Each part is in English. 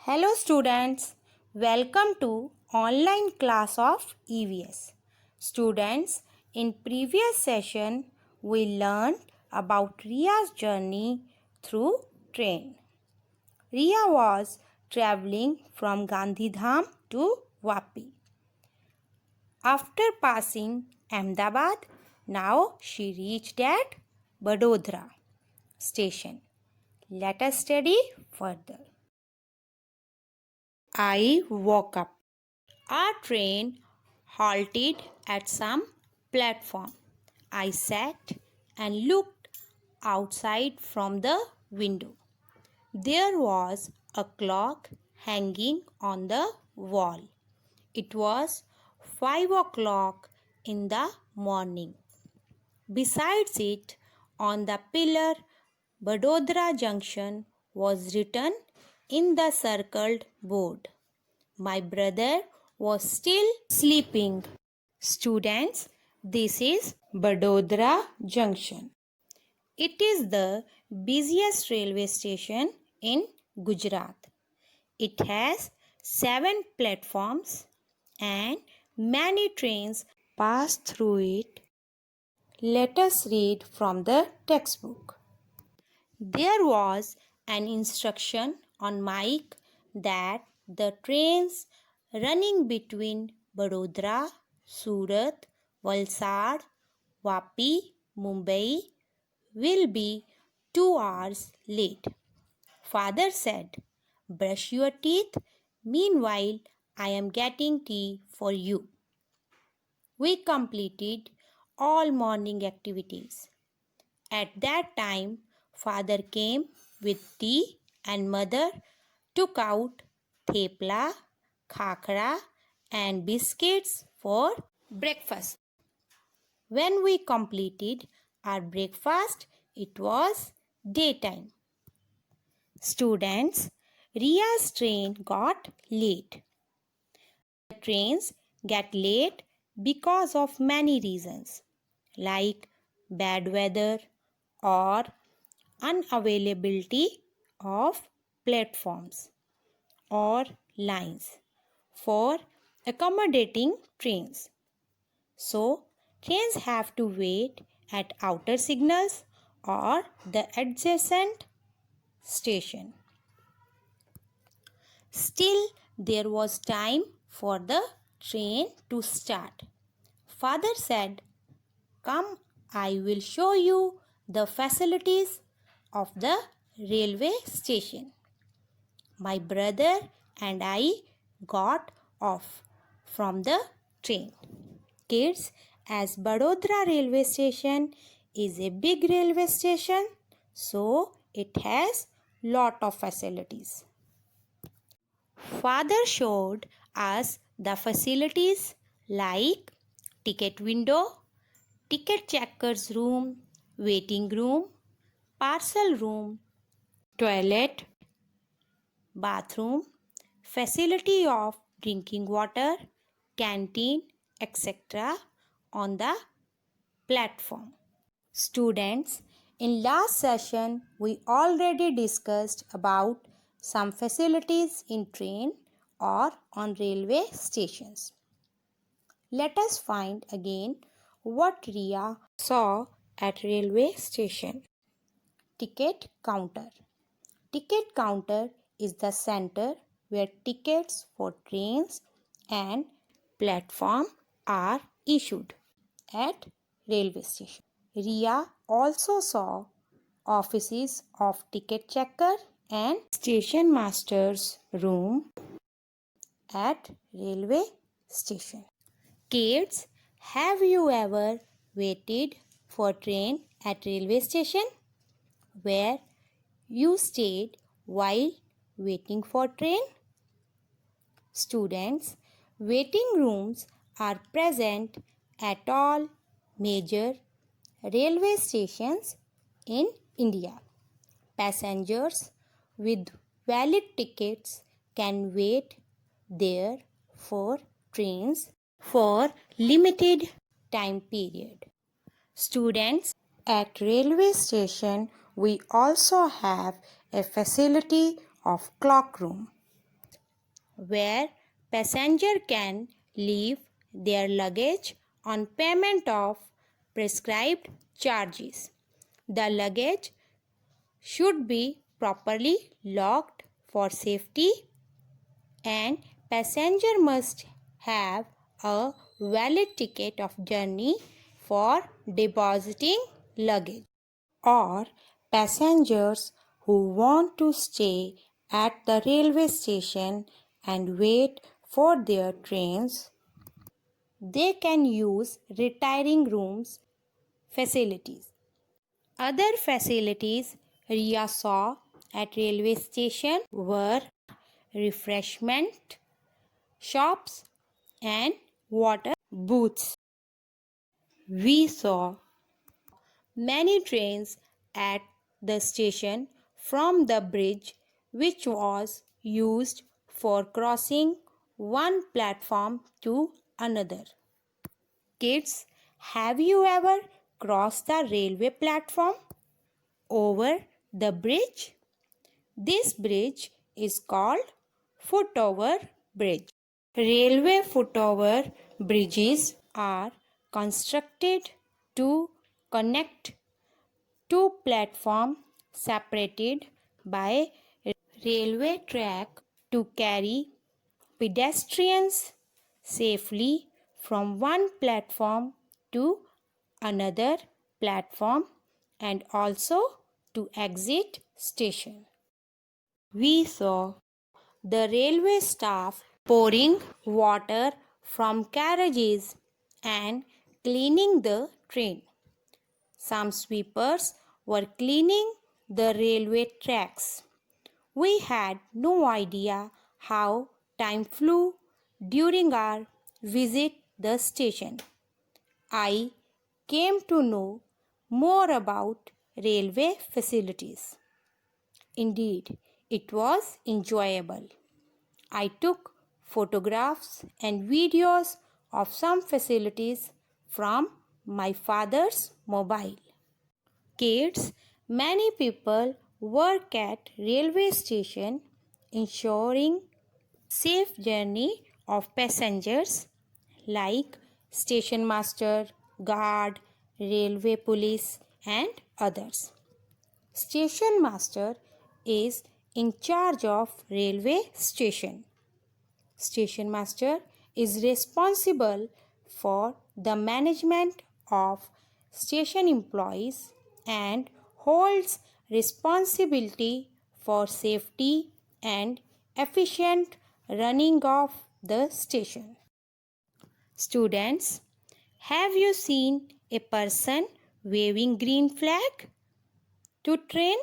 Hello students, welcome to online class of EVS. Students, in previous session we learned about Ria's journey through train. Ria was traveling from Gandhidham to Vapi. After passing Ahmedabad, now she reached at Vadodara station. Let us study further. I woke up. Our train halted at some platform. I sat and looked outside from the window. There was a clock hanging on the wall. It was 5 o'clock in the morning. Besides it, on the pillar, Vadodara Junction was written in the circled board. My brother was still sleeping. Students, this is Vadodara Junction. It is the busiest railway station in Gujarat. It has 7 platforms and many trains pass through it. Let us read from the textbook. There was an instruction on mic that the trains running between Vadodara, Surat, Valsad, Vapi, Mumbai will be 2 hours late. Father said, "Brush your teeth. Meanwhile, I am getting tea for you." We completed all morning activities. At that time, father came with tea and mother took out thepla, khakra and biscuits for breakfast. When we completed our breakfast, it was daytime. Students, Ria's train got late. Trains get late because of many reasons like bad weather or unavailability of platforms or lines for accommodating trains. So, trains have to wait at outer signals or the adjacent station. Still, there was time for the train to start. Father said, "Come, I will show you the facilities of the railway station." My brother and I got off from the train. Kids, as Vadodara railway station is a big railway station, so it has lot of facilities. Father showed us the facilities like ticket window, ticket checkers room, waiting room, parcel room, toilet, bathroom, facility of drinking water, canteen, etc. on the platform. Students, in last session we already discussed about some facilities in train or on railway stations. Let us find again what Ria saw at railway station. Ticket counter. Ticket counter is the center where tickets for trains and platform are issued at railway station. Ria also saw offices of ticket checker and station master's room at railway station. Kids, have you ever waited for train at railway station where you stayed while waiting for train? Students, waiting rooms are present at all major railway stations in India. Passengers with valid tickets can wait there for trains for limited time period. Students, at railway station we also have a facility of clock room. where passenger can leave their luggage on payment of prescribed charges. The luggage should be properly locked for safety, and passenger must have a valid ticket of journey for depositing luggage. Or passengers who want to stay at the railway station and wait for their trains, they can use retiring rooms facilities. Other facilities Ria saw at railway station were refreshment shops and water booths. We saw many trains at the station from the bridge, which was used for crossing one platform to another. Kids, have you ever crossed the railway platform over the bridge? This bridge is called footover bridge. Railway footover bridges are constructed to connect two platforms separated by railway track to carry pedestrians safely from one platform to another platform and also to exit station. We saw the railway staff pouring water from carriages and cleaning the train. Some sweepers were cleaning the railway tracks. We had no idea how time flew during our visit the station. I came to know more about railway facilities. Indeed, it was enjoyable. I took photographs and videos of some facilities from my father's mobile. Kids, many people work at railway station ensuring safe journey of passengers like station master, guard, railway police and others. Station master is in charge of railway station. Station master is responsible for the management of station employees and holds responsibility for safety and efficient running of the station. Students, have you seen a person waving green flag to train?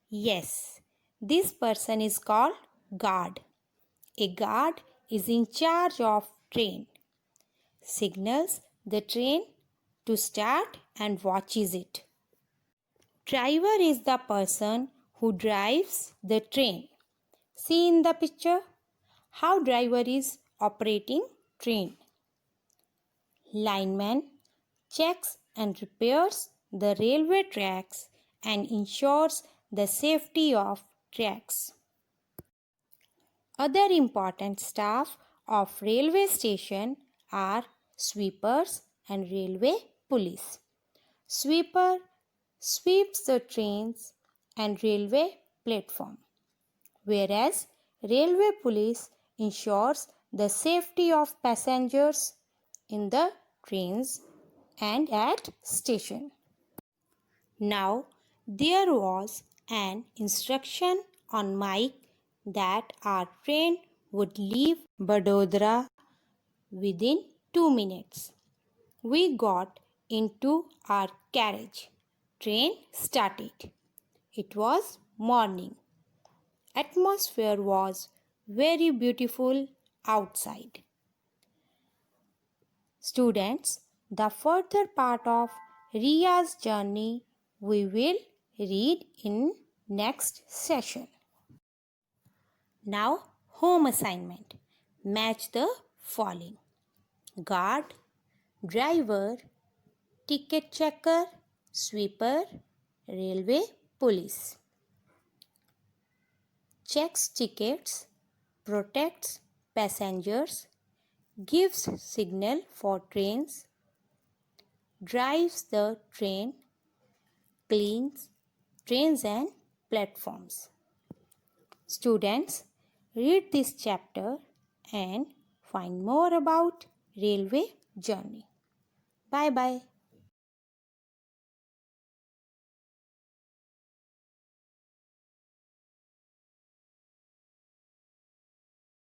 Yes, this person is called guard. A guard is in charge of train, signals the train to start and watches it. Driver is the person who drives the train. See in the picture how driver is operating train. Lineman checks and repairs the railway tracks and ensures the safety of tracks. Other important staff of railway station are sweepers and railway police. Sweeper sweeps the trains and railway platform, whereas railway police ensures the safety of passengers in the trains and at station. Now there was an instruction on mic that our train would leave Vadodara within 2 minutes. We got into our carriage. Train started. It was morning. Atmosphere was very beautiful outside. Students, the further part of Ria's journey we will read in next session. Now, home assignment. Match the following: guard, driver, ticket checker, sweeper, railway police. Checks tickets protects passengers, gives signal for trains, drives the train, cleans trains and platforms. Students, read this chapter and find more about railway journey. Bye bye.